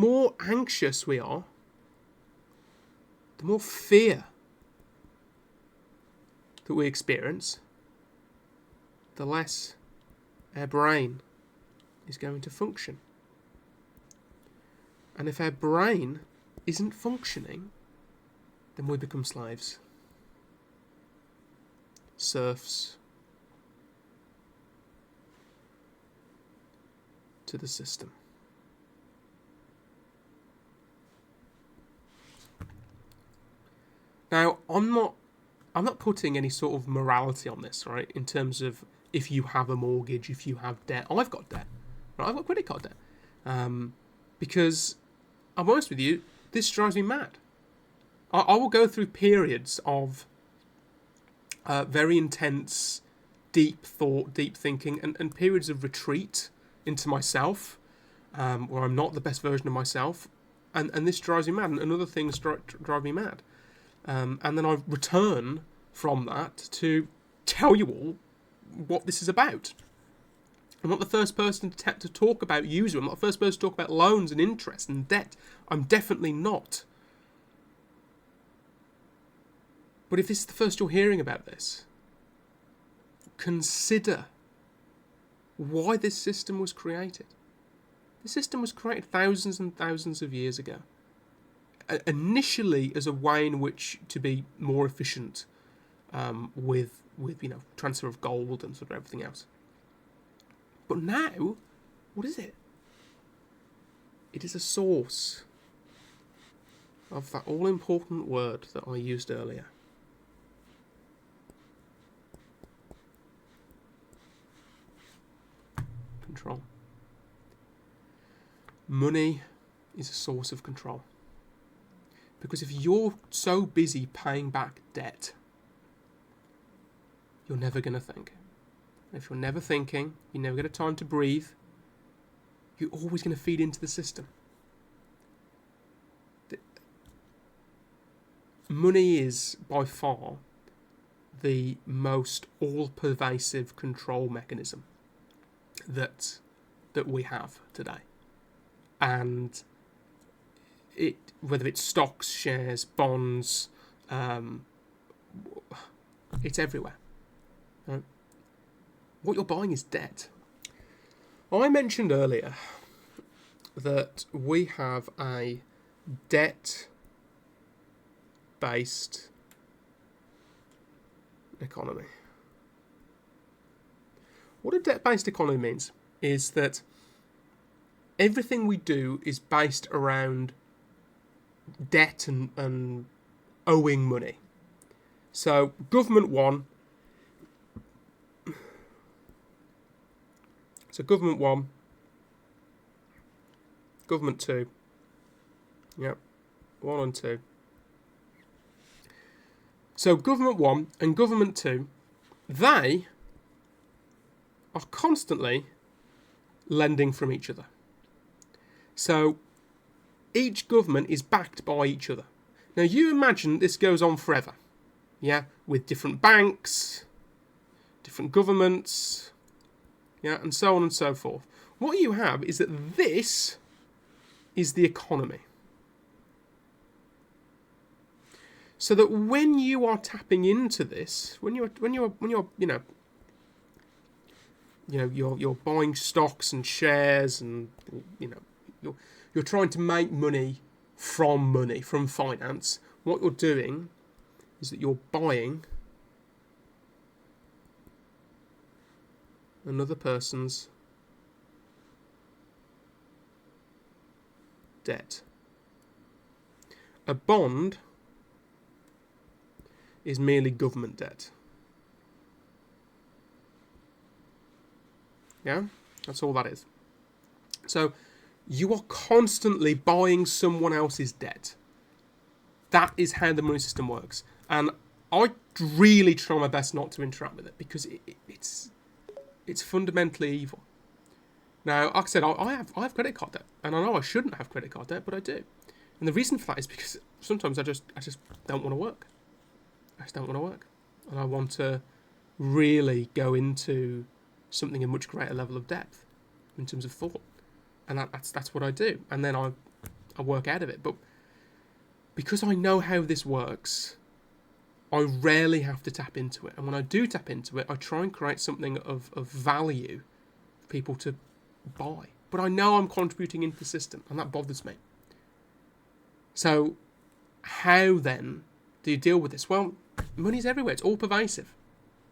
more anxious we are, the more fear that we experience, the less our brain is going to function. And if our brain isn't functioning, then we become slaves, serfs to the system. Now, I'm not putting any sort of morality on this, right? In terms of if you have a mortgage, if you have debt. I've got debt, right? I've got credit card debt, because I'm honest with you, this drives me mad. I will go through periods of very intense, deep thought, deep thinking, and periods of retreat into myself, where I'm not the best version of myself, and this drives me mad, and other things drive me mad. And then I return from that to tell you all what this is about. I'm not the first person to talk about user. I'm not the first person to talk about loans and interest and debt. I'm definitely not. But if this is the first you're hearing about this, consider why this system was created. The system was created thousands and thousands of years ago. Initially as a way in which to be more efficient with transfer of gold and sort of everything else. But now, what is it? It is a source of that all-important word that I used earlier. Control. Money is a source of control. Because if you're so busy paying back debt, you're never going to think. If you're never thinking, you never get a time to breathe, you're always going to feed into the system. Money is by far the most all-pervasive control mechanism that we have today. And whether it's stocks, shares, bonds, it's everywhere. Right? What you're buying is debt. I mentioned earlier that we have a debt-based economy. What a debt-based economy means is that everything we do is based around debt and owing money. So government one. So government one. Government two. Yep. 1 and 2. So government one and government two, they are constantly lending from each other. So each government is backed by each other. Now you imagine this goes on forever, yeah, with different banks, different governments, yeah, and so on and so forth. What you have is that this is the economy. So that when you are tapping into this, when you're you're buying stocks and shares, and you're trying to make money, from finance, what you're doing is that you're buying another person's debt. A bond is merely government debt. Yeah? That's all that is. So you are constantly buying someone else's debt. That is how the money system works. And I really try my best not to interact with it, because it's fundamentally evil. Now, like I said, I have credit card debt, and I know I shouldn't have credit card debt, but I do. And the reason for that is because sometimes I just don't want to work. I just don't want to work, and I want to really go into something in much greater level of depth in terms of thought, and that's what I do. And then I I work out of it. But because I know how this works, I rarely have to tap into it. And when I do tap into it, I try and create something of value for people to buy. But I know I'm contributing into the system, and that bothers me. So how then do you deal with this? Well, money's everywhere. It's all pervasive.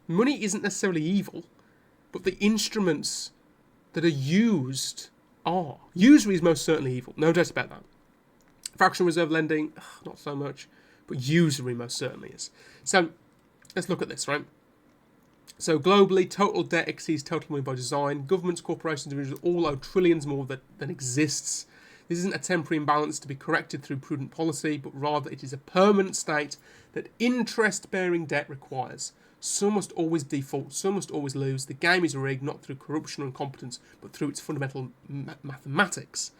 Money isn't necessarily evil, but the instruments that are used are. Usury is most certainly evil. No doubt about that. Fractional reserve lending, not so much. But usury most certainly is. So let's look at this, right? So globally, total debt exceeds total money by design. Governments, corporations, individuals all owe trillions more than exists. This isn't a temporary imbalance to be corrected through prudent policy, but rather it is a permanent state that interest-bearing debt requires. Some must always default, some must always lose. The game is rigged not through corruption or incompetence, but through its fundamental mathematics.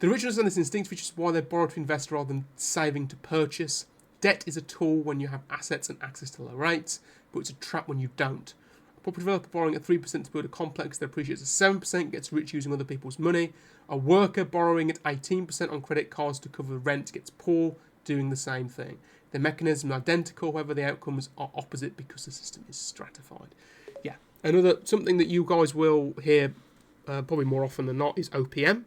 The rich understand this instinct, which is why they borrow to invest rather than saving to purchase. Debt is a tool when you have assets and access to low rates, but it's a trap when you don't. A property developer borrowing at 3% to build a complex that appreciates at 7% gets rich using other people's money. A worker borrowing at 18% on credit cards to cover rent gets poor doing the same thing. The mechanism is identical, however the outcomes are opposite because the system is stratified. Yeah, something that you guys will hear probably more often than not is OPM.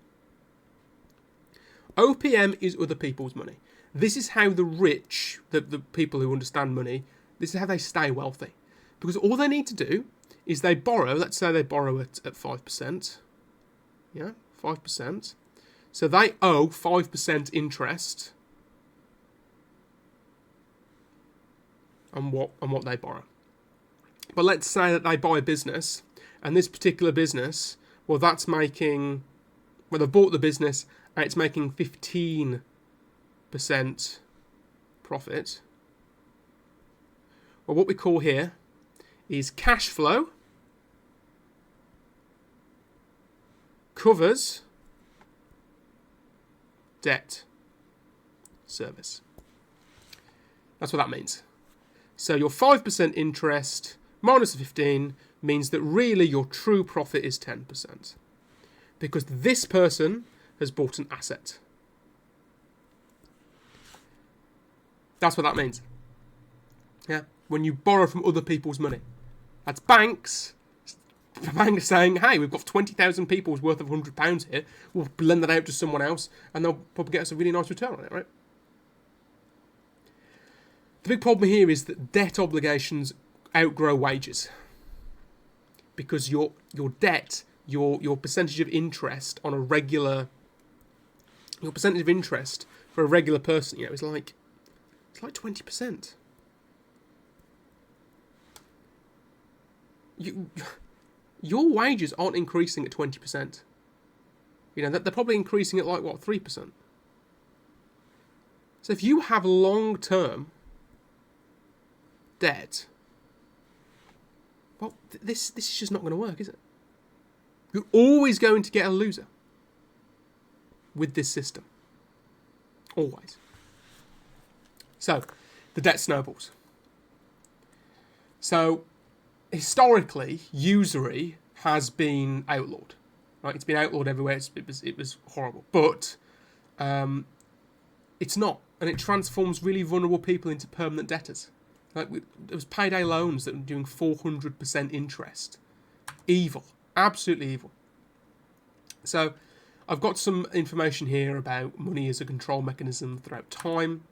OPM is other people's money. This is how the rich, the people who understand money, this is how they stay wealthy. Because all they need to do is they borrow, let's say they borrow at 5%. Yeah, 5%. So they owe 5% interest on what they borrow. But let's say that they buy a business, and this particular business, well, they bought the business, and it's making 15% profit. Well, what we call here is cash flow covers debt service. That's what that means. So your 5% interest minus the 15 means that really your true profit is 10%. Because this person has bought an asset. That's what that means. Yeah, when you borrow from other people's money. That's banks. Banks saying, hey, we've got 20,000 people's worth of £100 here. We'll lend that out to someone else, and they'll probably get us a really nice return on it, right? The big problem here is that debt obligations outgrow wages. Because your debt, your percentage of interest on a regular, your percentage of interest for a regular person, is like 20%. Your wages aren't increasing at 20%. They're probably increasing at 3%. So if you have long-term debt, well, this is just not going to work, is it? You're always going to get a loser with this system. Always. So, the debt snowballs. So, historically, usury has been outlawed. Right? It's been outlawed everywhere. It was horrible. But it's not. And it transforms really vulnerable people into permanent debtors. There was payday loans that were doing 400% interest. Evil. Absolutely evil. So, I've got some information here about money as a control mechanism throughout time.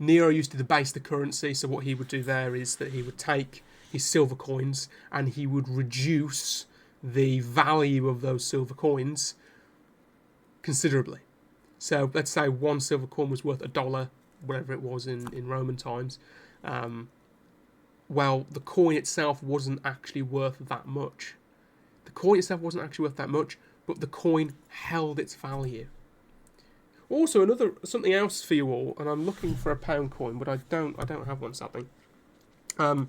Nero used to debase the currency, so what he would do there is that he would take his silver coins and he would reduce the value of those silver coins considerably. So let's say one silver coin was worth $1, whatever it was in Roman times. Well, the coin itself wasn't actually worth that much. The coin itself wasn't actually worth that much, but the coin held its value. Also, something else for you all, and I'm looking for a pound coin, but I don't have one, sadly. The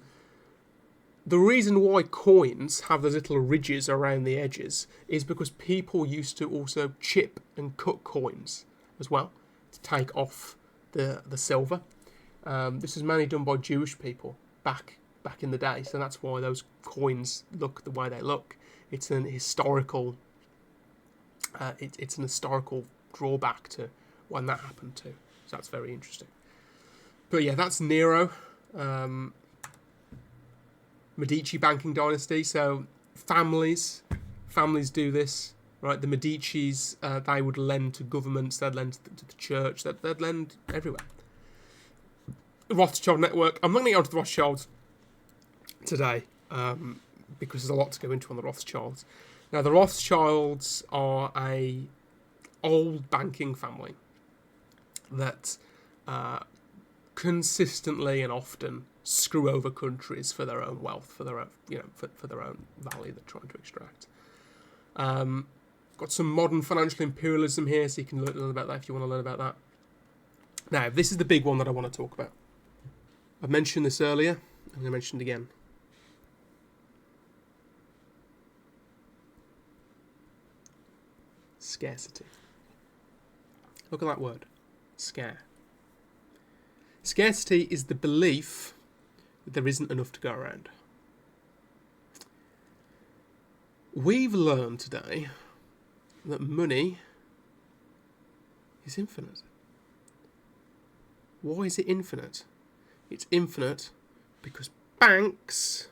reason why coins have those little ridges around the edges is because people used to also chip and cut coins as well to take off the silver. This is mainly done by Jewish people back in the day, so that's why those coins look the way they look. It's an historical. It's an historical draw back to when that happened too. So that's very interesting. But yeah, that's Nero. Medici banking dynasty. So families do this, right? The Medicis, they would lend to governments, they'd lend to the church, they'd lend everywhere. The Rothschild network. I'm not going to go into the Rothschilds today because there's a lot to go into on the Rothschilds. Now, the Rothschilds are a old banking family that consistently and often screw over countries for their own wealth, for their own, for their own value they're trying to extract. Got some modern financial imperialism here, so you can learn about that if you want to learn about that. Now, this is the big one that I want to talk about. I've mentioned this earlier. I'm going to mention it again. Scarcity. Look at that word. Scare. Scarcity is the belief that there isn't enough to go around. We've learned today that money is infinite. Why is it infinite? It's infinite because banks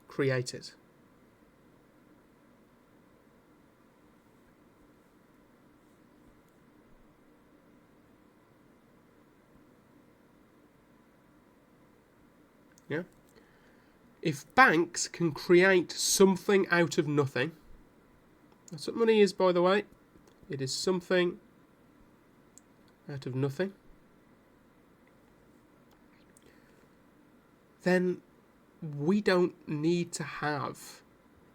create it. Yeah? If banks can create something out of nothing, that's what money is, by the way. It is something out of nothing. Then we don't need to have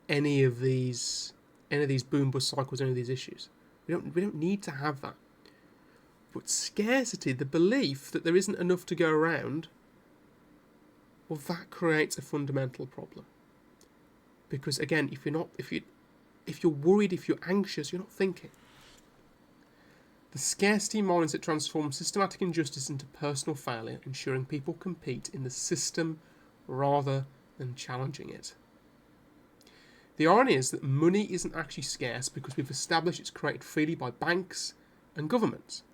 any of these boom bust cycles, any of these issues. We don't need to have that. But scarcity, the belief that there isn't enough to go around, well, that creates a fundamental problem. Because again, if you're worried, if you're anxious, you're not thinking. The scarcity mindset transforms systematic injustice into personal failure, ensuring people compete in the system rather than challenging it. The irony is that money isn't actually scarce because we've established it's created freely by banks and governments.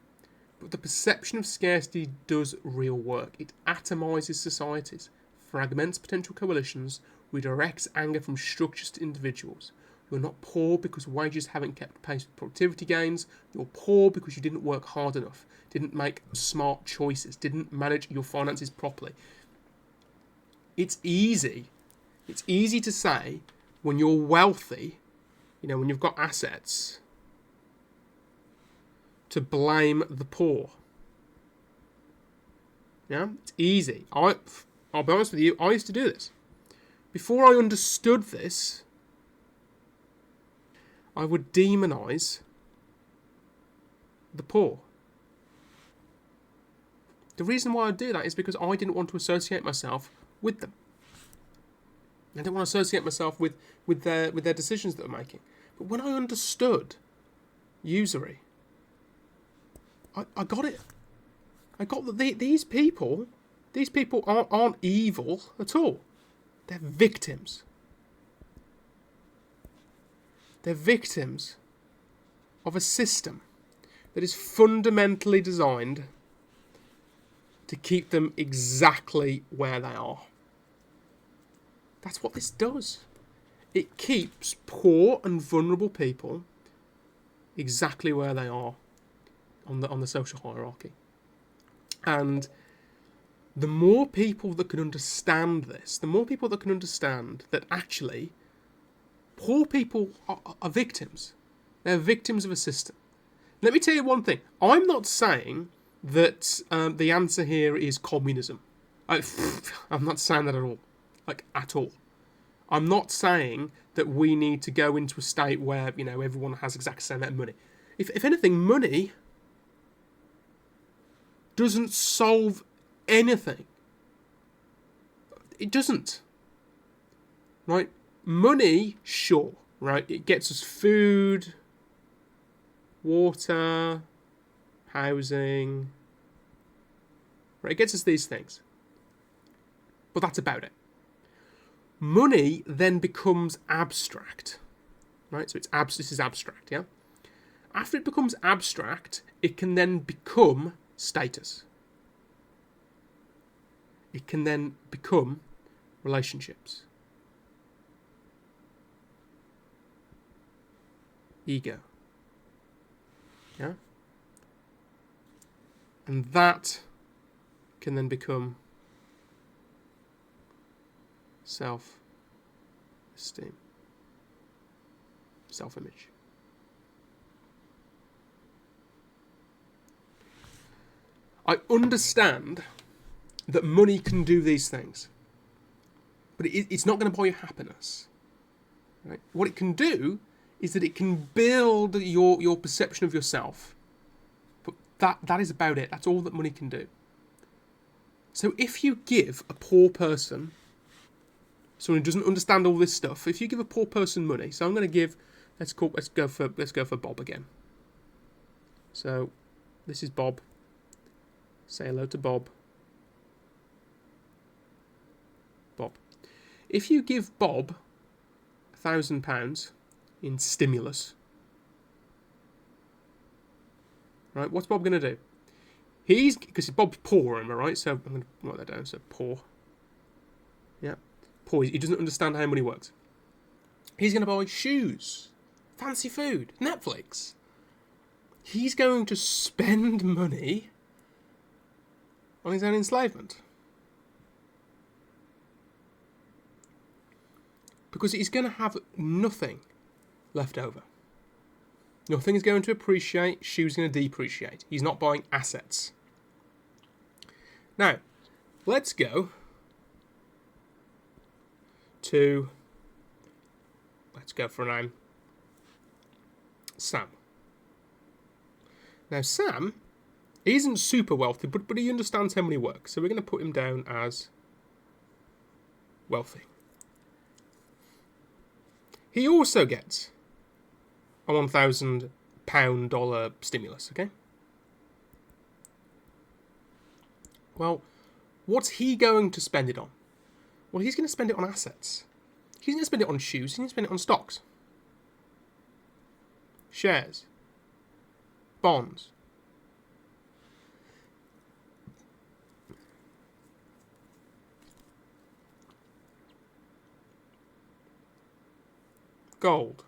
But the perception of scarcity does real work. It atomises societies, fragments potential coalitions, redirects anger from structures to individuals. You're not poor because wages haven't kept pace with productivity gains. You're poor because you didn't work hard enough, didn't make smart choices, didn't manage your finances properly. It's easy to say when you're wealthy, when you've got assets, to blame the poor. Yeah, it's easy. I'll be honest with you, I used to do this. Before I understood this, I would demonise the poor. The reason why I do that is because I didn't want to associate myself with them. I didn't want to associate myself with their decisions that they're making. But when I understood usury, I got it. I got that these people aren't evil at all. They're victims. They're victims of a system that is fundamentally designed to keep them exactly where they are. That's what this does. It keeps poor and vulnerable people exactly where they are on the social hierarchy. And the more people that can understand this, the more people that can understand that actually poor people are victims. They're victims of a system. Let me tell you one thing. I'm not saying that the answer here is communism. I'm not saying that at all. At all. I'm not saying that we need to go into a state where, everyone has exactly the same amount of money. If anything, money doesn't solve anything. It doesn't. Right? Money, sure, right? It gets us food, water, housing. Right? It gets us these things. But that's about it. Money then becomes abstract. right? So this is abstract, yeah? After it becomes abstract, it can then become status. It can then become relationships. Ego. Yeah? And that can then become self-esteem. Self-image. I understand that money can do these things, but it's not going to buy you happiness. Right? What it can do is that it can build your perception of yourself, but that is about it. That's all that money can do. So if you give a poor person, someone who doesn't understand all this stuff, if you give a poor person money, so I'm going to give, let's go for Bob again. So this is Bob. Say hello to Bob. Bob. If you give Bob £1,000 in stimulus, right? What's Bob going to do? Because Bob's poor, am I right? So I'm going to write that down. So poor. Yeah, poor. He doesn't understand how money works. He's going to buy shoes, fancy food, Netflix. He's going to spend money on his own enslavement. Because he's going to have nothing left over. Nothing is going to appreciate, shoes are going to depreciate. He's not buying assets. Now, let's go for a name, Sam. Now, Sam isn't super wealthy, but he understands how money works. So we're going to put him down as wealthy. He also gets a £1,000 stimulus, okay? Well, what's he going to spend it on? Well, he's going to spend it on assets. He's going to spend it on shoes. He's going to spend it on stocks. Shares. Bonds. Gold.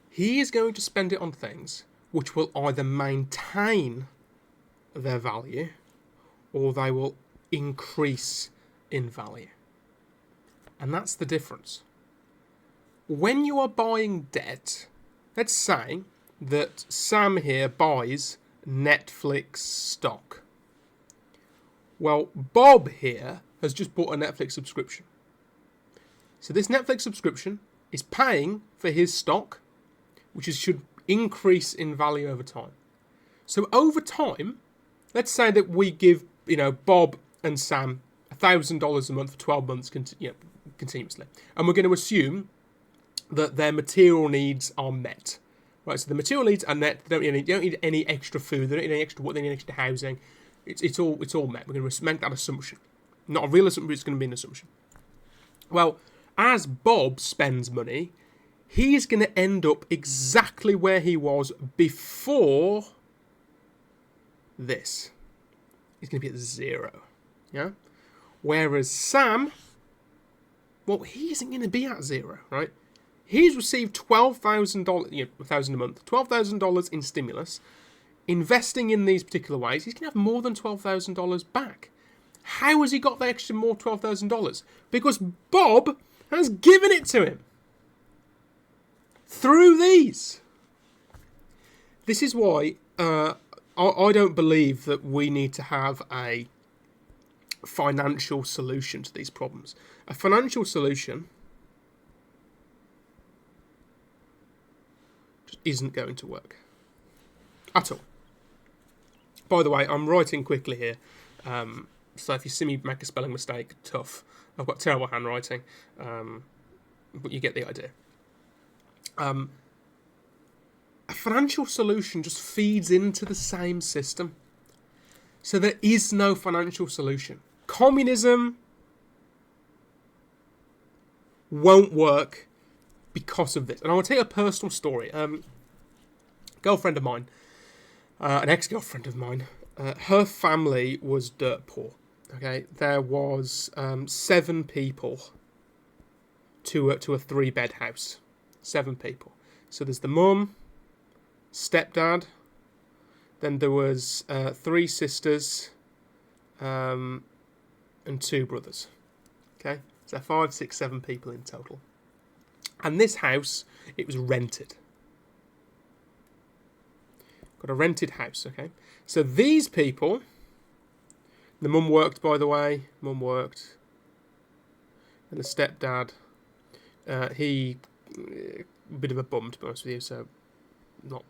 He is going to spend it on things which will either maintain their value or they will increase in value. And that's the difference. When you are buying debt, let's say that Sam here buys Netflix stock. Well, Bob here has just bought a Netflix subscription. So this Netflix subscription is paying for his stock, which should increase in value over time. So over time, let's say that we give, Bob and Sam $1,000 a month for 12 months continuously. And we're going to assume that their material needs are met. Right, so the material needs are met. They don't need any extra food. They don't need any extra water. They need extra housing. It's all met. We're going to make that assumption. Not a real assumption, but it's going to be an assumption. Well, as Bob spends money, he's going to end up exactly where he was before this. He's going to be at 0. Yeah? Whereas Sam, well, he isn't going to be at 0, right? He's received $12,000, $1,000 a month, $12,000 in stimulus. Investing in these particular ways, he's going to have more than $12,000 back. How has he got the extra more $12,000? Because Bob has given it to him. Through these. This is why I don't believe that we need to have a financial solution to these problems. A financial solution just isn't going to work. At all. By the way, I'm writing quickly here. So if you see me make a spelling mistake, tough. I've got terrible handwriting. But you get the idea. A financial solution just feeds into the same system. So there is no financial solution. Communism won't work because of this. And I want to tell you a personal story. Girlfriend of mine, an ex-girlfriend of mine, her family was dirt poor. Okay, there was 7 people to a 3-bed house. 7 people. So there's the mum, stepdad, then there was 3 sisters, and 2 brothers. Okay, so 5, 6, 7 people in total. And this house, it was rented. Got a rented house, okay? So these people, the mum worked, by the way, and the stepdad, he, a bit of a bum, to be honest with you, so not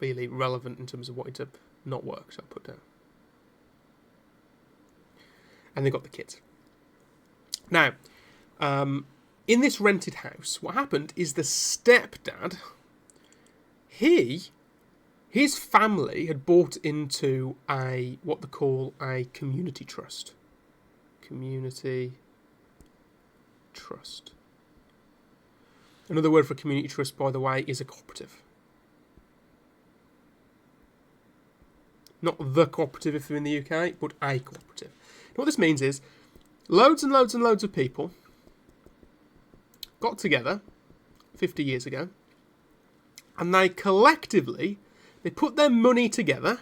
really relevant in terms of wanting to not work, so I'll put down. And they got the kids. Now, in this rented house, what happened is the stepdad, his family had bought into what they call a community trust. Community trust. Another word for community trust, by the way, is a cooperative. Not the cooperative if you're in the UK, but a cooperative. And what this means is loads and loads and loads of people got together 50 years ago, and they collectively, they put their money together,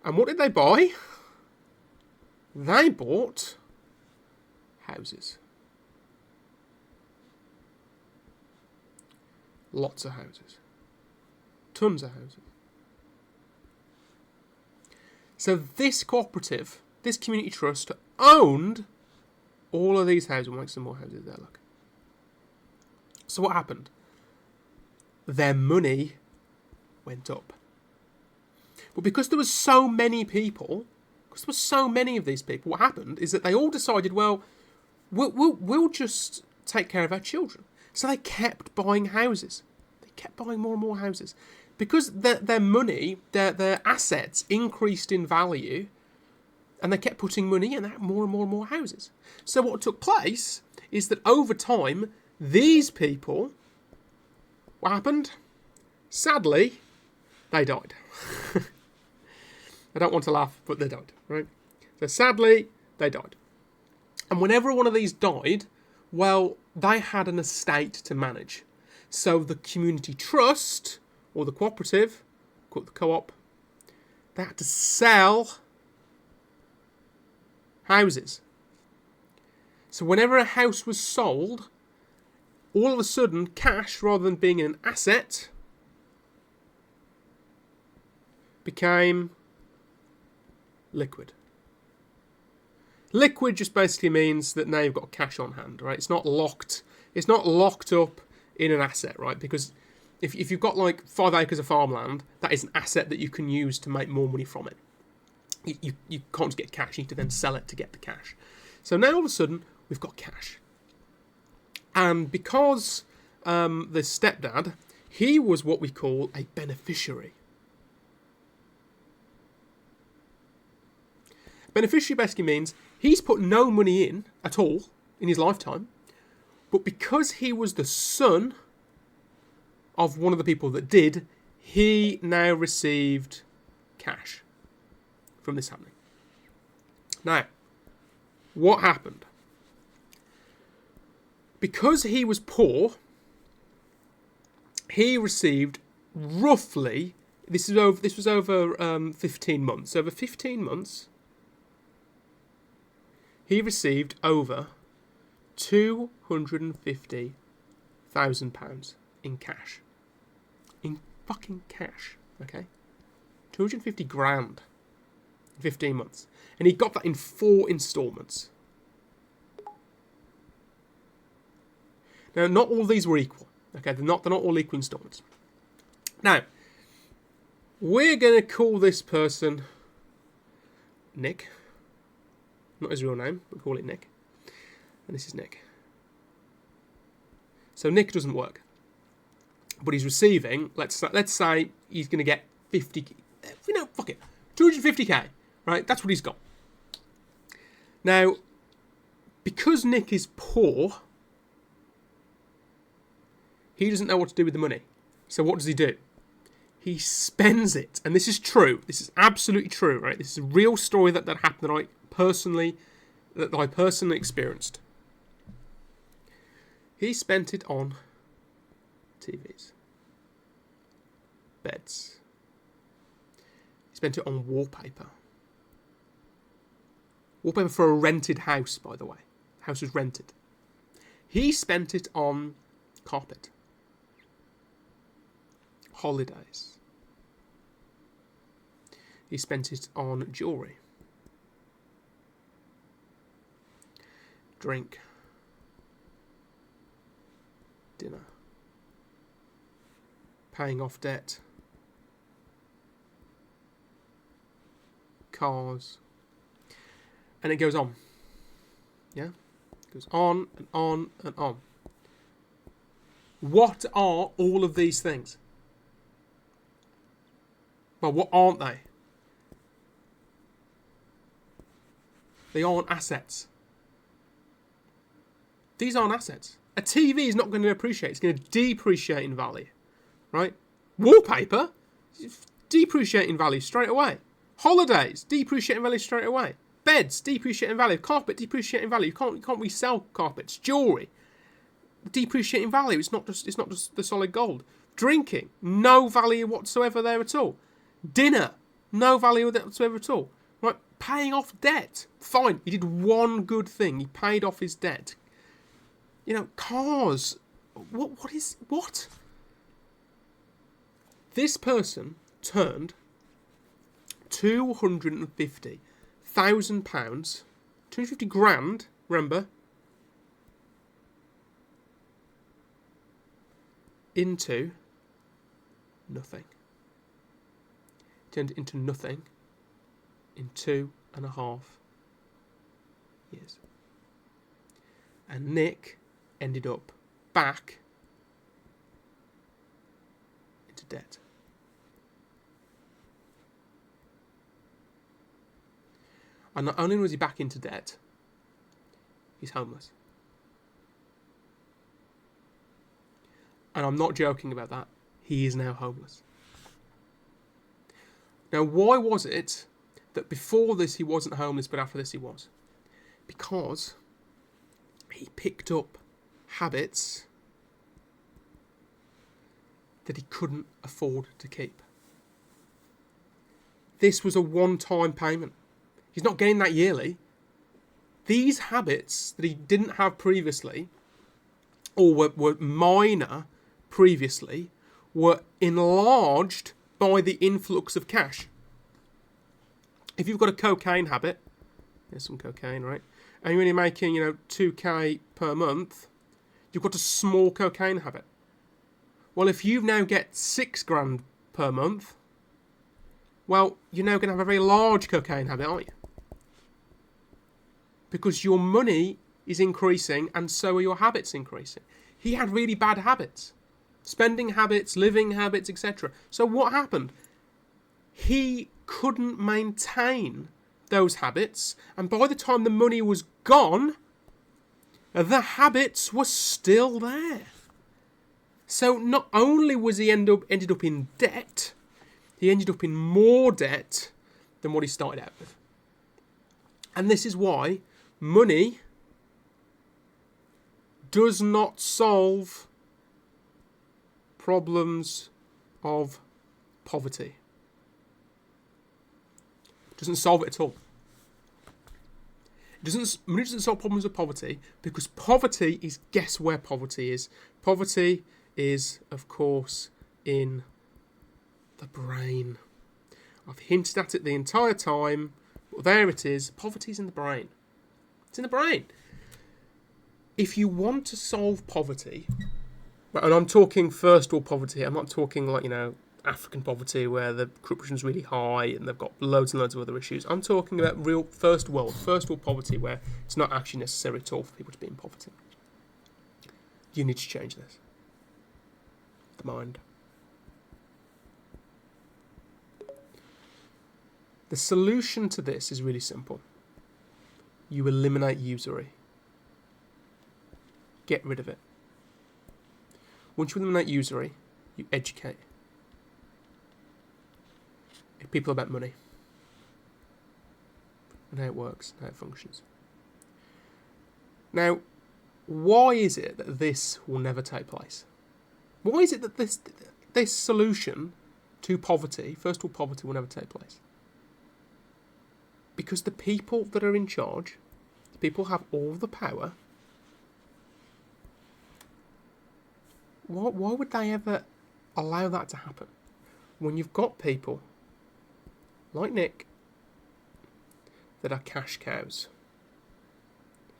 and what did they buy? They bought houses. Lots of houses. Tons of houses. So this cooperative, this community trust, owned all of these houses. We'll make some more houses there, look. So what happened? Their money went up. But because there was so many people, because there were so many of these people, what happened is that they all decided, well, we'll just take care of our children. So they kept buying houses. They kept buying more and more houses. Because their money, their assets increased in value, and they kept putting money in more and more and more houses. So what took place is that over time, these people, what happened? Sadly, they died. I don't want to laugh, but they died, right? So sadly, they died. And whenever one of these died, well, they had an estate to manage. So the community trust, or the cooperative, the co-op, they had to sell houses. So whenever a house was sold, all of a sudden, cash, rather than being an asset, became liquid. Liquid just basically means that now you've got cash on hand, right? It's not locked. It's not locked up in an asset, right? Because if you've got like 5 acres of farmland, that is an asset that you can use to make more money from it. You can't just get cash. You need to then sell it to get the cash. So now all of a sudden, we've got cash. And because the stepdad, he was what we call a beneficiary. Beneficiary basically means he's put no money in at all in his lifetime, but because he was the son of one of the people that did, he now received cash from this happening. Now, what happened? Because he was poor, he received roughly, this was over 15 months. Over 15 months, he received over £250,000 in cash. In fucking cash, okay? 250 grand in 15 months. And he got that in 4 installments. Now, not all these were equal. Okay, they're not all equal installments. Now, we're going to call this person Nick. Not his real name, but call it Nick. And this is Nick. So Nick doesn't work. But he's receiving, let's say he's going to get 250k, right? That's what he's got. Now, Because Nick is poor, he doesn't know what to do with the money. So what does he do? He spends it. And this is true. This is absolutely true, right? This is a real story that happened that I personally experienced. He spent it on TVs, beds. He spent it on wallpaper. Wallpaper for a rented house, by the way. The house was rented. He spent it on carpet. Holidays. He spent it on jewellery. Drink. Dinner. Paying off debt. Cars. And it goes on. Yeah? It goes on and on and on. What are all of these things? Well, what aren't they? They aren't assets. These aren't assets. A TV is not going to appreciate. It's going to depreciate in value. Right? Wallpaper, depreciate in value straight away. Holidays, depreciate in value straight away. Beds, depreciate in value. Carpet, depreciate in value. You can't resell carpets. Jewellery, depreciate in value. It's not just the solid gold. Drinking, no value whatsoever there at all. Dinner, no value whatsoever at all. Right? Paying off debt, fine. He did one good thing. He paid off his debt. You know, cars. What? This person turned £250,000, £250,000, remember, into nothing. Turned it into nothing in 2.5 years. And Nick ended up back into debt. And not only was he back into debt, he's homeless. And I'm not joking about that. He is now homeless. Now, why was it that before this he wasn't homeless, but after this he was? Because he picked up habits that he couldn't afford to keep. This was a one-time payment. He's not getting that yearly. These habits that he didn't have previously, or were minor previously, were enlarged by the influx of cash. If you've got a cocaine habit, there's some cocaine, right? And you're only making, 2k per month, you've got a small cocaine habit. Well, if you now get £6,000 per month, well, you're now going to have a very large cocaine habit, aren't you? Because your money is increasing and so are your habits increasing. He had really bad habits. Spending habits, living habits, etc. So what happened? He couldn't maintain those habits, and by the time the money was gone, the habits were still there. So not only was he ended up in debt, he ended up in more debt than what he started out with. And this is why money does not solve problems of poverty. It doesn't solve it at all. Money doesn't solve problems of poverty because poverty is, guess where poverty is? Poverty is, of course, in the brain. I've hinted at it the entire time, but there it is. Poverty is in the brain. It's in the brain. If you want to solve poverty, and I'm talking first world poverty, I'm not talking like, African poverty where the corruption's really high and they've got loads and loads of other issues. I'm talking about real first world poverty where it's not actually necessary at all for people to be in poverty. You need to change this. The mind. The solution to this is really simple. You eliminate usury. get rid of it. Once you eliminate usury, you educate people about money and how it works, how it functions. Now, why is it that this will never take place? Why is it that this solution to poverty, first world poverty, will never take place? Because the people that are in charge, the people who have all the power, why would they ever allow that to happen? When you've got people like Nick that are cash cows.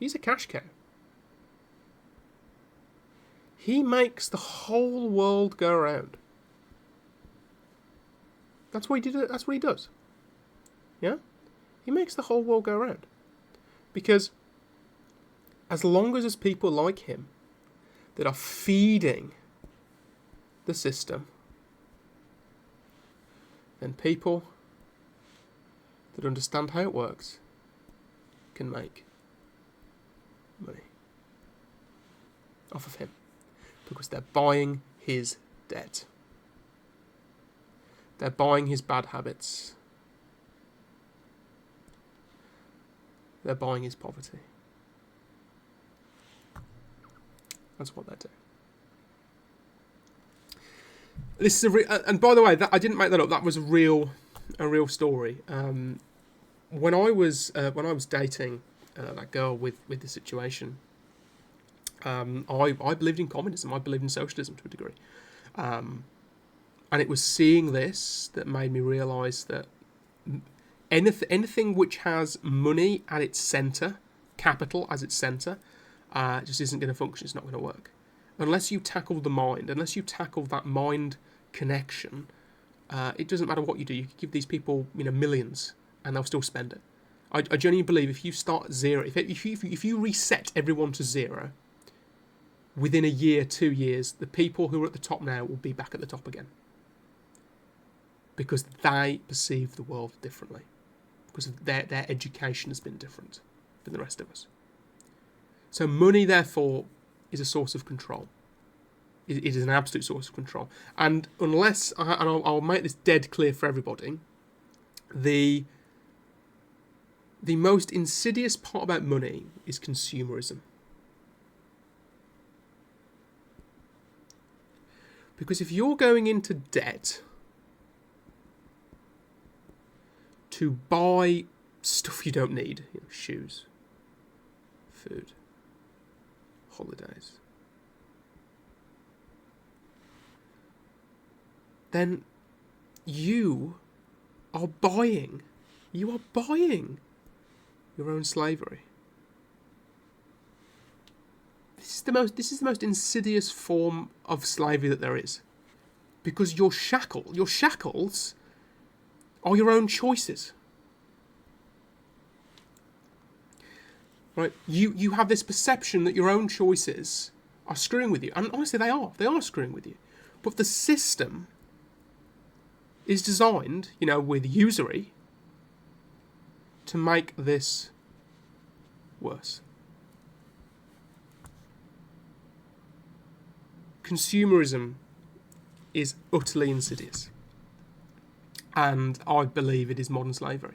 He's a cash cow. He makes the whole world go around. That's what he did. That's what he does. Yeah? He makes the whole world go around. Because as long as there's people like him that are feeding the system, then people that understand how it works can make money off of him. Because they're buying his debt. They're buying his bad habits. They're buying his poverty. That's what they're doing. This is and by the way, I didn't make that up. That was a real story. When I was dating that girl with the situation, I believed in communism. I believed in socialism to a degree, and it was seeing this that made me realise that anything which has money at its centre, capital as its centre, just isn't going to function. It's not going to work unless you tackle the mind. Unless you tackle that mind connection, it doesn't matter what you do. You can give these people, millions, and they'll still spend it. I genuinely believe if you start at zero, if you reset everyone to zero, within a year, 2 years, the people who are at the top now will be back at the top again. Because they perceive the world differently. Because of their education has been different than the rest of us. So money, therefore, is a source of control. It is an absolute source of control. And unless, I'll make this dead clear for everybody, the most insidious part about money is consumerism. Because if you're going into debt to buy stuff you don't need, shoes, food, holidays, then you are buying your own slavery. This is the most insidious form of slavery that there is. Because your shackles are your own choices. Right? You have this perception that your own choices are screwing with you. And honestly, they are. They are screwing with you. But the system is designed, with usury, to make this worse. Consumerism is utterly insidious. And I believe it is modern slavery.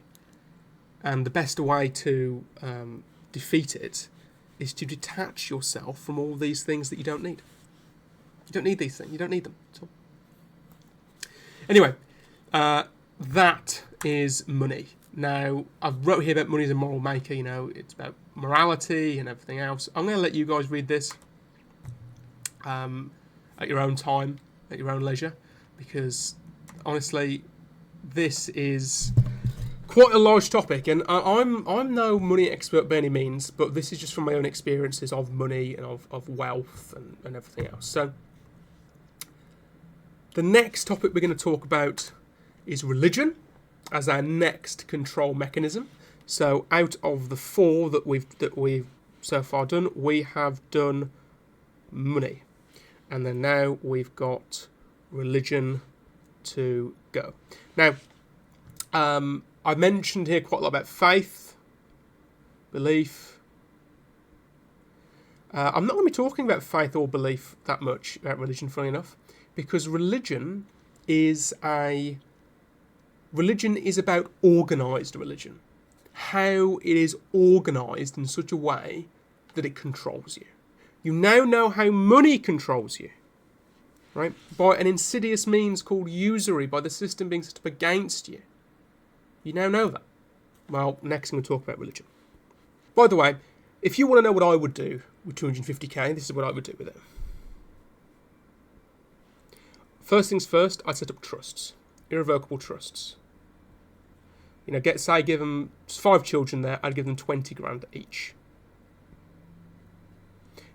And the best way to defeat it is to detach yourself from all these things that you don't need. You don't need these things. You don't need them at all. Anyway, that is money. Now, I've wrote here about money as a moral maker. It's about morality and everything else. I'm going to let you guys read this at your own time, at your own leisure, because honestly, this is quite a large topic, and I'm no money expert by any means, but this is just from my own experiences of money and of wealth and everything else. So the next topic we're going to talk about is religion as our next control mechanism. So out of the 4 that we've so far done, we have done money, and then now we've got religion to go. Now, I mentioned here quite a lot about faith, belief, I'm not going to be talking about faith or belief that much about religion, funny enough, because religion is about organised religion. How it is organised in such a way that it controls you. You now know how money controls you, right? By an insidious means called usury, by the system being set up against you. You now know that. Well, next I'm going to talk about religion. By the way, if you want to know what I would do with 250k, this is what I would do with it. First things first, I'd set up trusts, irrevocable trusts. You know, give them 5 children there, I'd give them 20 grand each.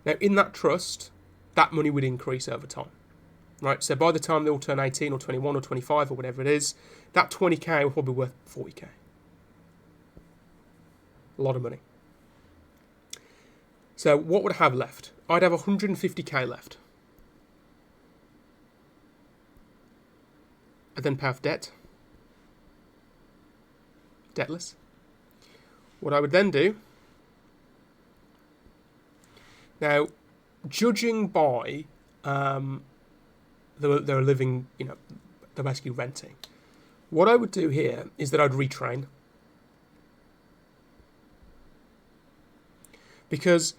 Now, in that trust, that money would increase over time. Right, so by the time they all turn 18 or 21 or 25 or whatever it is, that 20k will probably be worth 40k. A lot of money. So what would I have left? I'd have 150k left. I'd then pay off debt. Debtless. What I would then do, now, judging by they're living, you know, they're basically renting. What I would do here is that I'd retrain. Because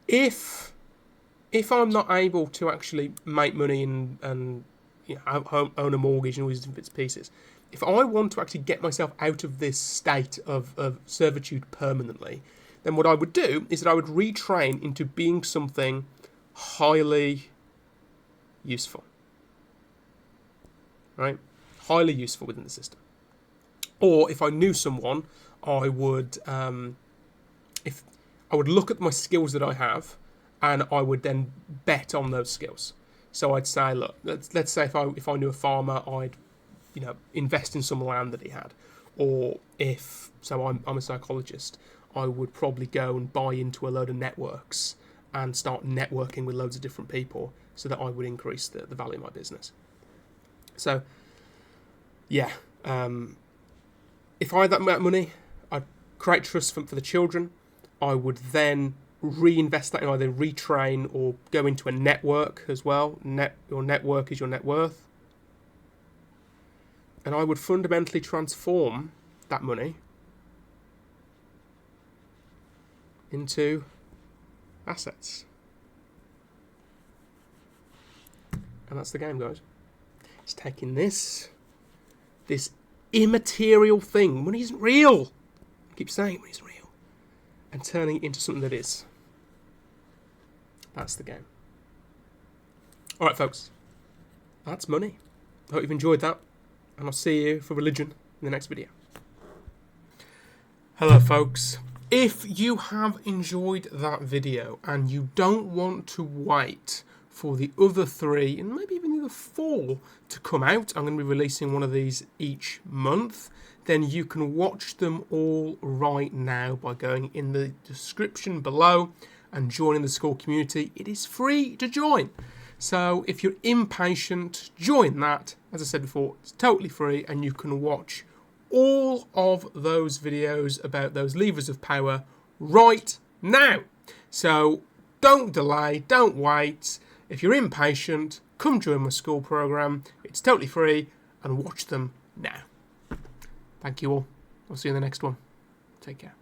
if I'm not able to actually make money and you know, own a mortgage and all these different bits and pieces, if I want to actually get myself out of this state of servitude permanently, then what I would do is that I would retrain into being something highly useful. Right? Highly useful within the system. Or if I knew someone, I would I would look at my skills that I have, and I would then bet on those skills. So I'd say, look, let's say if I knew a farmer, I'd, you know, invest in some land that he had. Or if I'm a psychologist, I would probably go and buy into a load of networks and start networking with loads of different people, so that I would increase the value of my business. So, yeah, if I had that amount of money, I'd create trusts for the children. I would then reinvest that in either retrain or go into a network as well. Your network is your net worth. And I would fundamentally transform that money into assets. And that's the game, guys. It's taking this immaterial thing, money isn't real. I keep saying money isn't real. And turning it into something that is. That's the game. Alright, folks. That's money. I hope you've enjoyed that. And I'll see you for religion in the next video. Hello, folks. If you have enjoyed that video and you don't want to wait for the other 3 and maybe even the other 4 to come out, I'm going to be releasing one of these each month, then you can watch them all right now by going in the description below and joining the school community. It is free to join. So if you're impatient, join that. As I said before, it's totally free, and you can watch all of those videos about those levers of power right now. So don't delay, don't wait. If you're impatient, come join my school program. It's totally free, and watch them now. Thank you all. I'll see you in the next one. Take care.